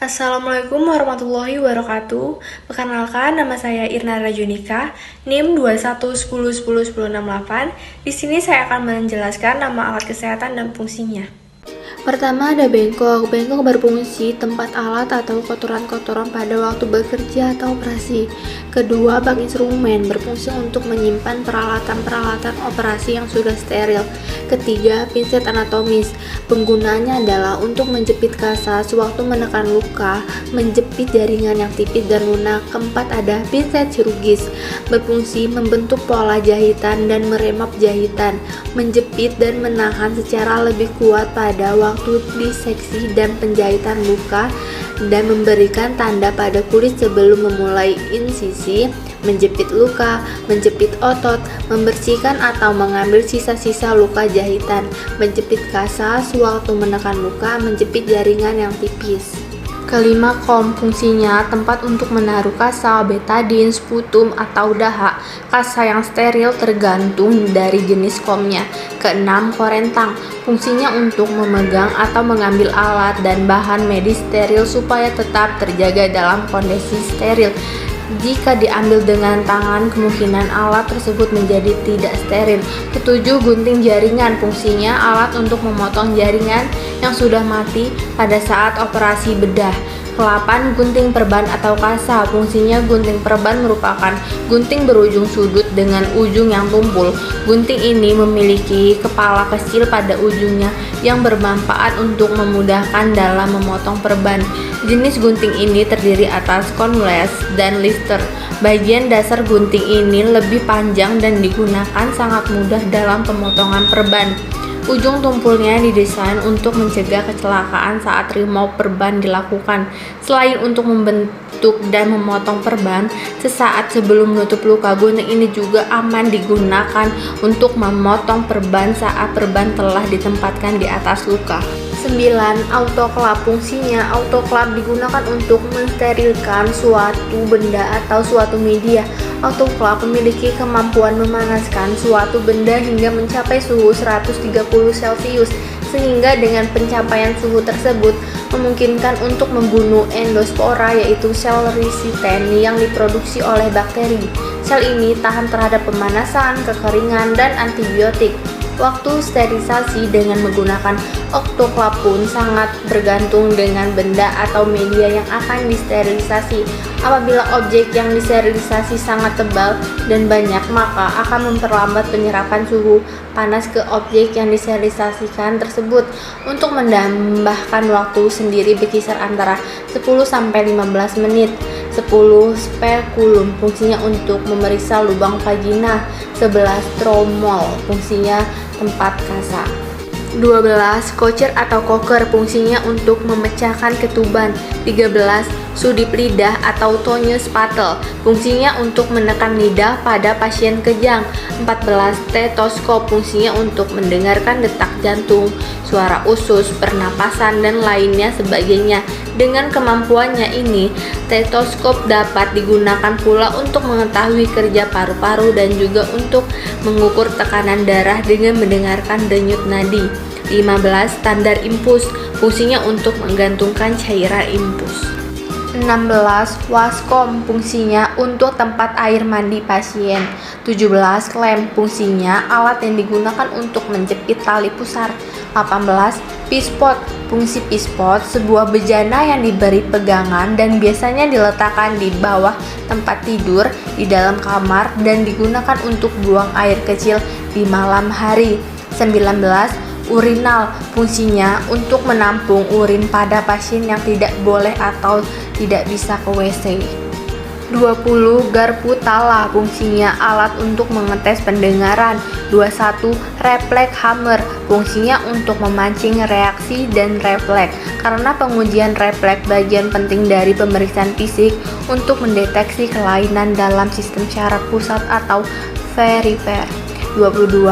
Assalamualaikum warahmatullahi wabarakatuh. Perkenalkan, nama saya Irna Rajunika, NIM 2110101068. Di sini saya akan menjelaskan nama alat kesehatan dan fungsinya. Pertama ada bengkok. Bengkok berfungsi tempat alat atau kotoran-kotoran pada waktu bekerja atau operasi. Kedua, bak instrumen berfungsi untuk menyimpan peralatan-peralatan operasi yang sudah steril. Ketiga, pinset anatomis. Penggunaannya adalah untuk menjepit kasa sewaktu menekan luka, menjepit jaringan yang tipis dan lunak. Keempat, ada pinset chirurgis. Berfungsi membentuk pola jahitan dan meremap jahitan, menjepit dan menahan secara lebih kuat pada waktu diseksi dan penjahitan luka, dan memberikan tanda pada kulit sebelum memulai insisi, menjepit luka, menjepit otot, membersihkan atau mengambil sisa-sisa luka jahitan, menjepit kasa sewaktu menekan luka, menjepit jaringan yang tipis. Kelima, kom. Fungsinya tempat untuk menaruh kasa, betadin, sputum, atau dahak. Kasa yang steril tergantung dari jenis komnya. Keenam, korentang. Fungsinya untuk memegang atau mengambil alat dan bahan medis steril supaya tetap terjaga dalam kondisi steril. Jika diambil dengan tangan, kemungkinan alat tersebut menjadi tidak steril. Ketujuh, gunting jaringan. Fungsinya alat untuk memotong jaringan yang sudah mati pada saat operasi bedah. Ke-8, gunting perban atau kasa. Fungsinya gunting perban merupakan gunting berujung sudut dengan ujung yang tumpul. Gunting ini memiliki kepala kecil pada ujungnya yang bermanfaat untuk memudahkan dalam memotong perban. Jenis gunting ini terdiri atas convex dan lister. Bagian dasar gunting ini lebih panjang dan digunakan sangat mudah dalam pemotongan perban. Ujung tumpulnya didesain untuk mencegah kecelakaan saat remove perban dilakukan. Selain untuk membentuk dan memotong perban, sesaat sebelum menutup luka, gunting ini juga aman digunakan untuk memotong perban saat perban telah ditempatkan di atas luka. 9. Autoklaf. Fungsinya, autoklaf digunakan untuk mensterilkan suatu benda atau suatu media. Autoklaf memiliki kemampuan memanaskan suatu benda hingga mencapai suhu 130 Celcius, sehingga dengan pencapaian suhu tersebut memungkinkan untuk membunuh endospora, yaitu sel resisten yang diproduksi oleh bakteri. Sel ini tahan terhadap pemanasan, kekeringan, dan antibiotik. Waktu sterilisasi dengan menggunakan autoklaf pun sangat bergantung dengan benda atau media yang akan disterilisasi. Apabila objek yang disterilisasi sangat tebal dan banyak, maka akan memperlambat penyerapan suhu panas ke objek yang disterilisasikan tersebut. Untuk menambahkan waktu sendiri berkisar antara 10-15 menit. 10. Spekulum. Fungsinya untuk memeriksa lubang vagina. 11. Tromol. Fungsinya tempat kasa. 12. Kocer atau koker. Fungsinya untuk memecahkan ketuban. 13. Sudip lidah atau tongue spatel. Fungsinya untuk menekan lidah pada pasien kejang. 14. Stetoskop. Fungsinya untuk mendengarkan detak jantung, suara usus, pernapasan, dan lainnya sebagainya. Dengan kemampuannya ini, stetoskop dapat digunakan pula untuk mengetahui kerja paru-paru dan juga untuk mengukur tekanan darah dengan mendengarkan denyut nadi. 15. Standar impuls. Fungsinya untuk menggantungkan cairan impuls. 16. Waskom. Fungsinya untuk tempat air mandi pasien. 17. Klem. Fungsinya alat yang digunakan untuk menjepit tali pusar. 18. Pispot. Fungsi pispot sebuah bejana yang diberi pegangan dan biasanya diletakkan di bawah tempat tidur di dalam kamar dan digunakan untuk buang air kecil di malam hari. 19. Urinal. Fungsinya untuk menampung urin pada pasien yang tidak boleh atau tidak bisa ke WC. 20. Garpu tala. Fungsinya alat untuk mengetes pendengaran. 21. Refleks hammer. Fungsinya untuk memancing reaksi dan refleks. Karena pengujian refleks bagian penting dari pemeriksaan fisik untuk mendeteksi kelainan dalam sistem syaraf pusat atau perifer. 22.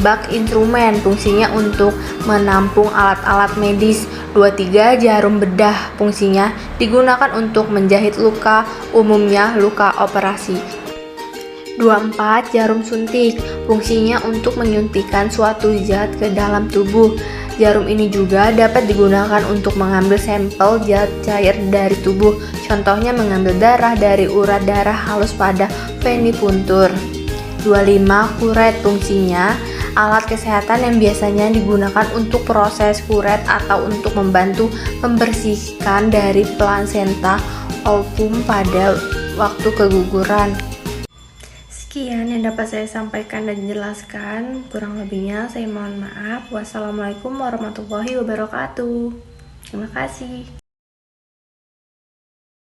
Bak instrumen. Fungsinya untuk menampung alat-alat medis. 23. Jarum bedah. Fungsinya digunakan untuk menjahit luka, umumnya luka operasi. 24. Jarum suntik. Fungsinya untuk menyuntikkan suatu zat ke dalam tubuh. Jarum ini juga dapat digunakan untuk mengambil sampel zat cair dari tubuh. Contohnya mengambil darah dari urat darah halus pada venipuntur. 25. Kuret. Fungsinya alat kesehatan yang biasanya digunakan untuk proses kuret atau untuk membantu membersihkan dari plasenta ovum pada waktu keguguran. Sekian yang dapat saya sampaikan dan jelaskan. Kurang lebihnya saya mohon maaf. Wassalamualaikum warahmatullahi wabarakatuh. Terima kasih.